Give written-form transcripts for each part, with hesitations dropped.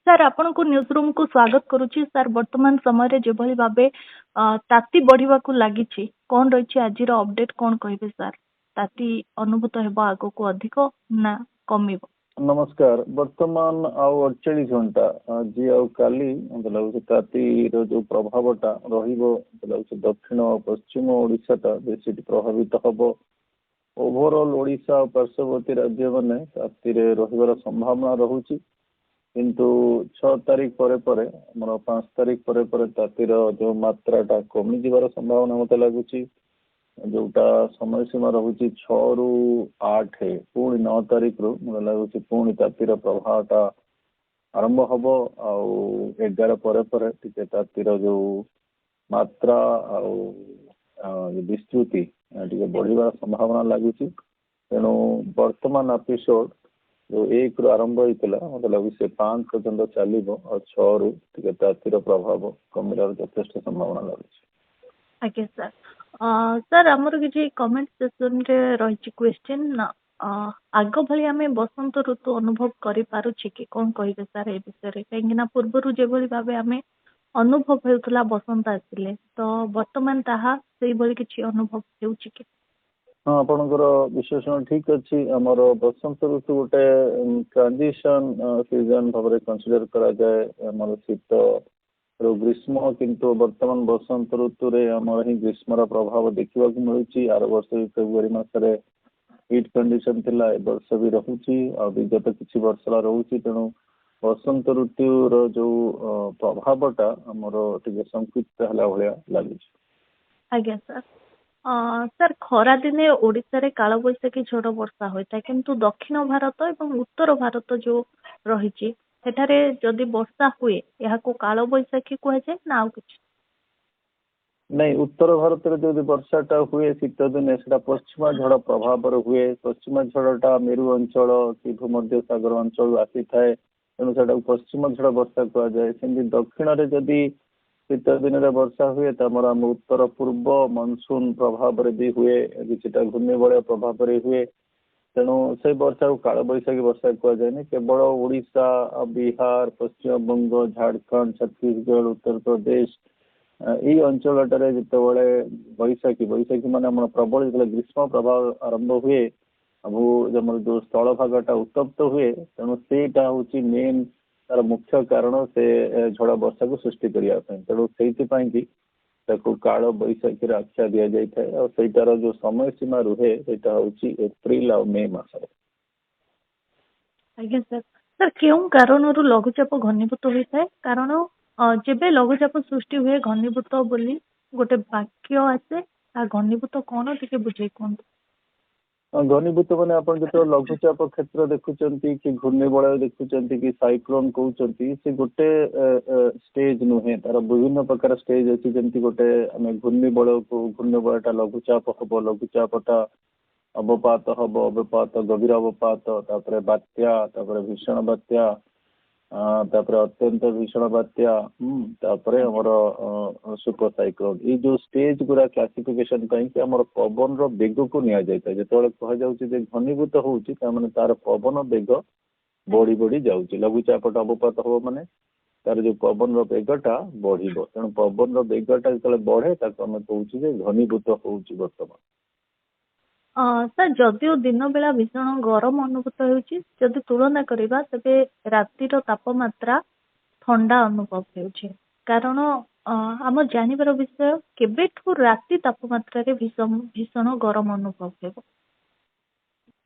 Sir आपण को news room को स्वागत करुच्ची सर वर्तमान समय जो भली भाबे ताती बढ़िबा को लागिछि कोन रहिछि आजिर अपडेट कोन कहबे सर ताती अनुभूत हेबो आगो को अधिक ना कमिबो। नमस्कार। वर्तमान आउ 48 घंटा आज आउ काली मत लाଗୁଛି तातीर जो प्रभावटा रहिबो मत लाଗୁଛି दक्षिण और पश्चिम ओडिशाटा बेसी प्रभावित हबो। ओवरऑल ओडिशा और पार्श्ववर्ती राज्य माने तातीरे रहिबार संभावना रहुछि किंतु 6 तारीख पर हमर 5 तारीख पर तातीर जो मात्राटा कमी जिबार संभावना मत लागुछि जोटा समय सीमा रहुछि 6 रु 8 पुणी 9 तारीख रु मत लागुछि पुणी तातीर प्रभावटा आरंभ हबो आउ 11 पर टिके तातीर जो मात्रा आउ विस्तृति टिके बढ़िबार संभावना लागुछि। तेणु वर्तमान एपिसोड जो 1 रु आरंभ होइतला मत लागुछि से 5 पर्यंत चलिबो और 6 रु टिके तातीर प्रभाव कमिरार यथेष्ट संभावना लागुछि। आगे सर सर हमर किछि कमेंट सेक्शन रे रहिछि क्वेश्चन आग भली आमे बसंत ऋतु अनुभव करि पारुछि कि कोन कहिबे सर ए विषय रे काहेकि पूर्वरु जे भली भाबे आमे अनुभव हेउतला बसंत आसिले तो वर्तमान ताहा सेही भली किछि अनुभव हेउछि कि हाँ आपनकर विश्लेषण ठीक अच्छी आमर बसंत ऋतु गोटे ट्रांजिशन सीजन भाव कनसीडर करा जाए आमर शीत रो ग्रीष्म किंतु वर्तमान बसंत ऋतु रे आमर ही ग्रीष्मर प्रभाव देखा मिलूँ। आर वर्ष फेब्रुआरी मासरे हीट कंडीशन थिला ए वर्ष भी रहुची और विगत किछि वर्ष रहुची। तेणु बसंत ऋतुर जो प्रभावटा आमर टिके संकुचित हला भलिया लागुची। आज्ञा सर सर खरा दिने ओडिशा रे काल बैसाखी झड़ वर्षा होता है किंतु दक्षिण भारत एवं उत्तर भारत जो रही सेठारे जदि वर्षा हुए याको काल बैसाखी कह जाए ना आउ किछ नहीं। उत्तर भारत रे जदि वर्षाटा हुए शीत दिने सेटा पश्चिमा झड़ प्रभाव हुए। पश्चिमा झड़टा मेरु अंचल कि भूमध्य सागर अंचल आसी थाए तेणु सेटा पश्चिम झड़ वर्षा कह जाए। सेमती दक्षिण रे जदि शीत दिन में वर्षा हुए तो आम उत्तर पूर्व मनसून प्रभाव भी हुए कि घूर्णिबलय प्रभाव हुए। तेणु से वर्षा को काल बैशाखी वर्षा कह जाए। केवल ओडिशा बिहार पश्चिम बंग झारखंड छत्तीसगढ़ उत्तर प्रदेश यही अंचल जिते बैशाखी बैशाखी मान प्रबल जो ग्रीष्म प्रभाव आरंभ हुए अब जो स्थल भागटा उत्तप्त हुए तेणु सेटा हूँ मेन तार मुख्य कारण से झड़ वर्षा को सृष्टि करने। तेणु से काल बैशाखी आख्या दि जाए और सहीटार जो समय सीमा रुहे सेटा हूँ एप्रिल और मे मास। आज्ञा सर सर क्यों कारण लघुचाप घनीभूत होता है कारण जेबे लघुचाप सृष्टि हुए घनीभूत बोली गोटे वाक्य आसे घनीभूत कौन टिके बुझे कहते घनीभूत मैंने आप जो लघुचाप क्षेत्र देखुंत कि घूर्णिबलय देखुंत कि साइक्लोन कहते से गोटे स्टेज नुहे तार विभिन्न प्रकार स्टेज अच्छी जमी गोटे आम घूर्णिबलय को घूर्णिबलयटा लघुचाप हम लघुचापटा अवपात हम अवपात गभीर अवपात तापर बात्या तापर भीषण बात्या तापर अत्यंत भीषण बात्या तापर हमर सुपर साइक्लोन ये जो स्टेज गुरा क्लासिफिकेशन कि हमर पवन रो बेग को निया जायता जेतबेले कह जाउची जे घनीभूत होउची ता माने तार पवन बेग बढ़ी बढ़ी जाउची। लघुचापटा अवपात हो माने तार जो पवन रो बेगटा बढ़िबो तेणु पवन रो बेगटा जेतबेले बढ़े ताको हम कहउची जे घनीभूत होउची। वर्तमान सर जदिओ दिन बेला भीषण गरम अनुभूत होउची जदि तुलना करिबा तबे रातिर तापमात्रा ठंडा अनुभव होउची कारण आम जानिबार विषय केबेठू राति तापमात्रा रे भीषण गरम अनुभव हेबो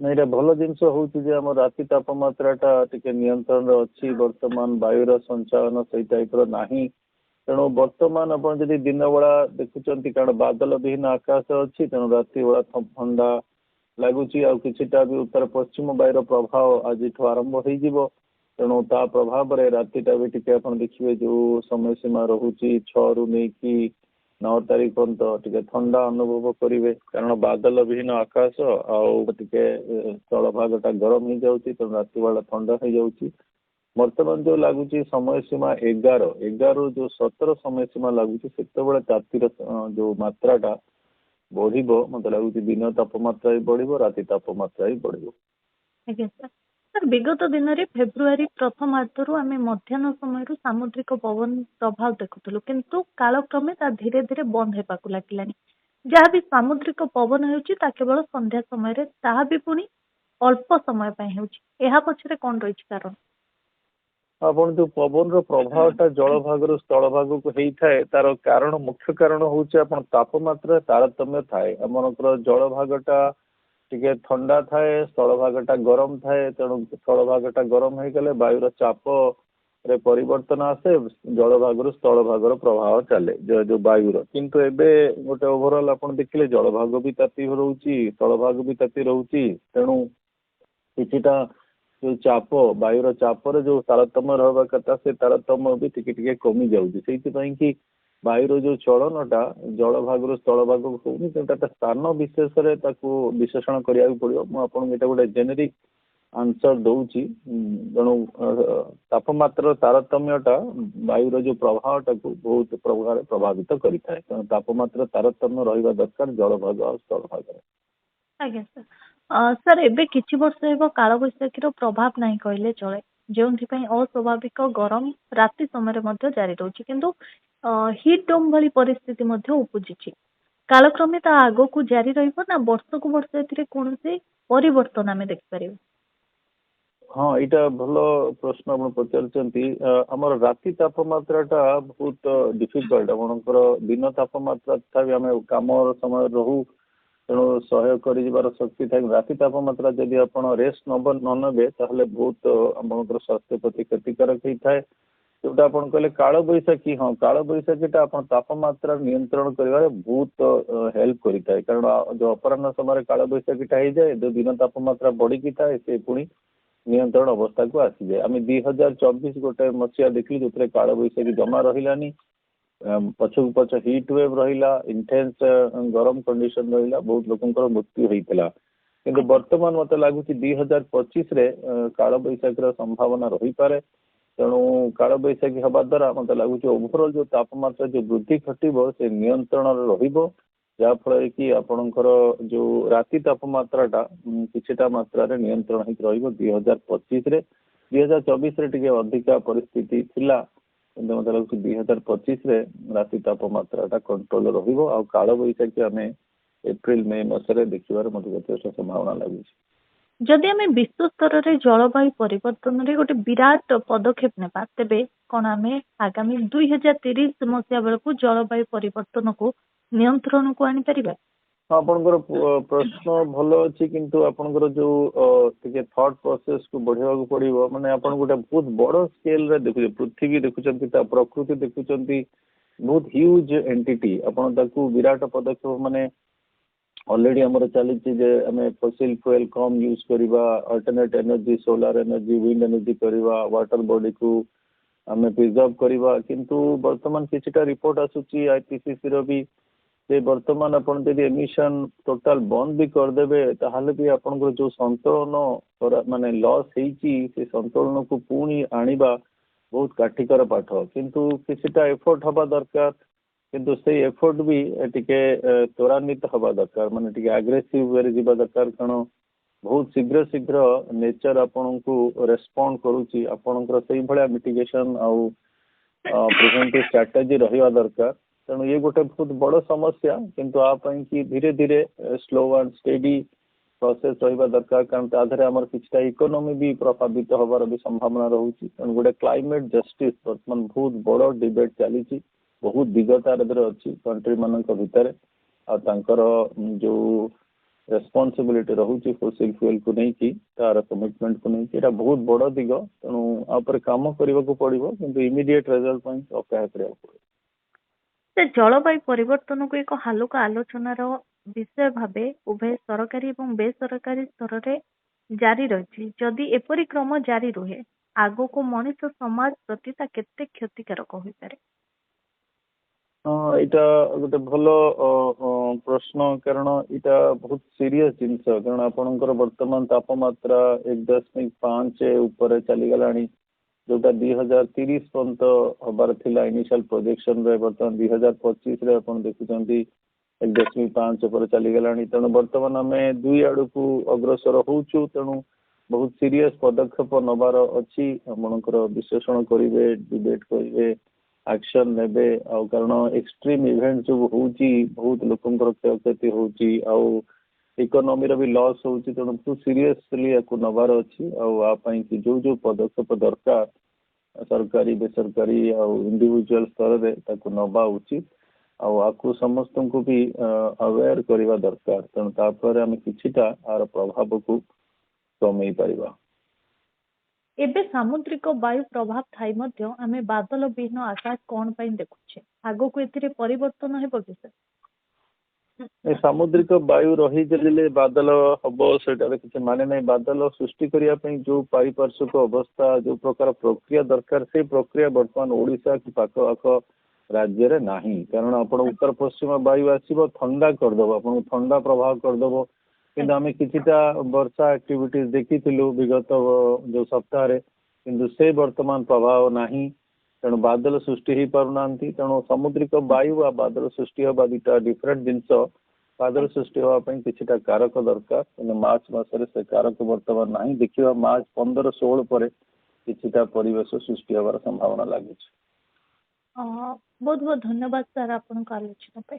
नहीं भल जिनस हूँ राति तापमात्राटा टिके नियंत्रण अच्छी वर्तमान वायुर संचालन से टाइप नहीं। तेणु वर्तमान आप दिन बेला देखुंत कारण बादल विहीन आकाश अच्छी तेणु राति बेला ठंडा लगुच किटा भी उत्तर पश्चिम वायुर प्रभाव आज आरंभ हो तेणु ता प्रभाव रातिटा भी टिके देखिए जो समय सीमा रोचे 6 रु नहीं 9 तारीख पर्यंत ठंडा अनुभव करेंगे कारण बादल विहीन आकाश आके स्थल भागटा गरम हो जाऊँगी तेणु राति बेला ठंडा हो जाऊँगी। वर्तमान जो लगुच समय सीमा 11 जो 17 समय सीमा लगुच से तातीर जो मात्राटा बढ़ मत लगुच दिन तापमात्रा भी बढ़ राति तापमात्रा भी बढ़। सर विगत दिन में फेब्रुआरी प्रथम अर्धरू आम मध्याह्न समय सामुद्रिक पवन प्रभाव देखुलु किंतु कालक्रमे ता धीरे धीरे बंद होगा लगिलानी जहाँ भी सामुद्रिक पवन होउची ता केवल संध्या समय रे ताहा भी पुणी अल्प समय पई होउची एहा पछरे कोन रहिछि कारण आपण जो पवन रो प्रभावटा जलभाग स्थल भाग को होता तार कारण मुख्य कारण हूँ आपण तापमात्रा तारतम्य थाए आमर जलभागटा टिके ठंडा थाए स्थल भागटा गरम थाए तेणु स्थल भागटा गरम हो गले वायुर चाप रे परिवर्तन आसे जल भाग स्थल भागर प्रभाव चले जो वायुर किंतु एबे गोटे ओभरऑल आपण देखिले जल भाग भी ताती रोची स्थल भाग भी ताती रोची तेणु किछिटा जो चाप वायुर चापर जो तारतम्य रहा कथा से तारतम्य भी टिके कमी जाऊँगी से कि वायुर जो चलनटा जल भाग स्थल भाग होनी स्थान विशेष विशेषण करा पड़ो मुझे गोटे जेनेरिक आंसर दूची तेणु तापमात्रा तारतम्यटा वायुर जो प्रभावटा को बहुत प्रभाव प्रभावित करें तेणु तापमात्रा तारतम्य रहा दरकार जल भाग और स्थल भाग आज्ञा सर सर एबे किछि वर्ष हेबो काल बैसाखीर प्रभाव नाही कहले चले जोंथिपई अस्वाभाविक गरम राति समय मध्य जारी रहउछि किंतु हीट डोम भली परिस्थिति मध्य उपजिछि कालक्रमे ता आगो को जारी रहिबो ना वर्ष को वर्ष एथिरे कोनसे परिवर्तन आमे देख परिबो हाँ यहाँ भल प्रश्न आप पचार आमर राति तापमात्राटा बहुत डिफिकल्ट आपंकर दिन तापमात्रा तथा आम कम समय रहू तेणु सहयोग कर शक्ति था राति तापमात्रा जदि आप रेस्ट न ने बहुत आम स्वास्थ्य प्रति क्षतिकारक होता है जोटा आप कहले काल बैशाखी हाँ काल बैशाखीटा आप तापमात्रा नियंत्रण कर बहुत हेल्प करता है कारण जो अपराह समय काल बैशाखीटा हो जाए जो दिन तापमात्रा बढ़ी थाए से पुणी नियंत्रण अवस्था को आसी जाए आम 2024 गोटे मसीहा देखली जो काल बैशाखी जमा रही पछक पछ हिट वेव रहा इंटेंस गरम कंडीशन रहा बहुत लोकंर मृत्यु होता किंतु वर्तमान मत लगुच 2025 काल बैशाखीर संभावना रही पारे तेणु काल बैशाखी हवा द्वारा मत लगुच ओभरऑल जो तापमात्रा जो वृद्धि घटब से नियंत्रण रहा कि आपणकर जो राति तापमात्राटा किछिटा मात्रा नियंत्रण हो 2025 2024 टे अधिका परिस्थिति थिला मत लगुच 2025 राति तापमात्राटा कंट्रोल रहा काल बैशाखी आम एप्रिल मे मसरे देखिबार मत यथेष्ट संभावना लगुच जदि आम विश्व स्तर में जलवायु परिवर्तन रे गोटे विराट पदक्षेप नेबा तेबे कोन आम आगामी 2030 मसीहा बेलू जलवायु परिवर्तन को नियंत्रण को आनी परिबा आपनकर प्रश्न भल अच्छी किंतु आपनकर जो थॉट प्रोसेस को बढ़ावा पड़ो माने आपन गोटे बहुत बड़ स्केल रे देखु पृथ्वी देखुचंती प्रकृति देखुचंती बहुत ह्यूज एंटिटी आपन ताकू विराट पदक्षेप माने ऑलरेडी हमर चली जे हमें फॉसिल फ्यूएल कम यूज करबा alternate energy solar energy wind energy करबा वाटर बॉडी को हमें प्रिजर्व करबा किंतु वर्तमान किछटा रिपोर्ट आसुची आईपीसीसी रो भी से वर्तमान अपन जब एमिशन टोटाल बंद भी करदे ताहले भी आपन जो संतुलन माने लॉस से संतुलन को पुणी आनिबा बहुत काठिकर पाठ किंतु किछटा एफर्ट हवा दरकार किंतु से एफर्ट भी टिके त्वरान्वित हवा दरकार माने टिके एग्रेसिव वे जीवा दरकार कारण बहुत शीघ्र शीघ्र नेचर आपन को रेस्पोंड करूची आपनकर सही भलिया मिटिगेशन आउ प्रिवेंटिव स्ट्रेटजी रहिवा दरकार तेणु ये गोटे बहुत बड़ समस्या किंतु आपन की धीरे धीरे स्लो एंड स्टेडी प्रोसेस रहिबा दरकार कारण ताधरे हमर किछटा इकोनॉमी भी प्रभावित होबार भी संभावना रहउची तेणु गोटे क्लाइमेट जस्टिस वर्तमान बहुत बड़ डिबेट चली बहुत दिगतार अच्छी कंट्री मान भितर जो रेस्पॉन्सिबिलिटी रोचे फोसिल फ्यूएल को लेकिन तार कमिटमेंट को लेकिन बहुत बड़ दिग तेणु आप कम करने को पड़ो कि इमिडिएट रिजल्ट अपेक्षा करा से जलवायु परिवर्तन को एक हालुका आलोचनार विषय भावे उभय सरकारी और बेसरकारी स्तर में जारी रही जदि एपरी क्रम जारी रुहे आगो को मनुष्य समाज प्रति केते क्षतिकारक हो पारे यहाँ गोटे भल प्रश्न कारण यहाँ बहुत सीरियस जिनस कारण आपणकर वर्तमान तापमात्रा 1.5 ऊपर चलीगला जोटा 2030 पर्यंत हबार थिला इनिशियल प्रोजेक्शन रे वर्तमान 2025 रे आपण देखुचंती 1.5 ऊपर चलीगला तेणु वर्तमान आम दुई आड़ को अग्रसर होचु तेणु बहुत सीरियस पदक्षेप नबार अच्छी आपणकर विश्लेषण करेंगे डिबेट करेंगे एक्शन नेबे आ कारण एक्सट्रीम इवेंट जो होची बहुत लोकंकर क्षयक्षति होची आ इकोनॉमी रो भी लॉस होची तेणु तू सीरियसली याकू नबार अच्छी आ कि जो पदक्षेप दरकार सरकारी बेसरकारी इंडिविजुअल स्तर रे ताकू नबा उचित आकु समस्त को भी अवेयर करवा दरकार तेणु तापर आम किछिटा आर प्रभाव को कमई पारिबा। एबे सामुद्रिक वायु प्रभाव थाई मध्य आमे बादल विहीन आकाश कौन पाई देखुछे आगो को एथिरे परिवर्तन हेबो कि सर? सामुद्रिक वायु रही जलिले बादल हम से किसी माने नहीं बादल सृष्टि करने जो पारिपार्श्विक अवस्था जो प्रकार प्रक्रिया दरकार से प्रक्रिया बर्तमान ओडिशा कि पाख आख राज्य रे नहीं कारण आपण उत्तर पश्चिम वायु आसीबो ठंडा करदबो आपण ठंडा प्रभाव करदबो किंतु आमे किछिटा वर्षा एक्टिविटीज देखिथिलु विगत जो सप्ताह रे किंतु से वर्तमान प्रभाव नहीं तेणु बादल सृष्टि हो पारना तेणु समुद्रिक वायु आ बादल सृष्टि हवा दुटा डिफरेंट जिनस बादल सृष्टि होगापी किछिटा कारक दरकार मार्च मासरे से कारक बर्तमान नहीं देखिए मार्च 15-16 पर किछिटा परिवेश सृष्टि होवार संभावना लगी। बहुत बहुत धन्यवाद सर आपन आलोचना पे।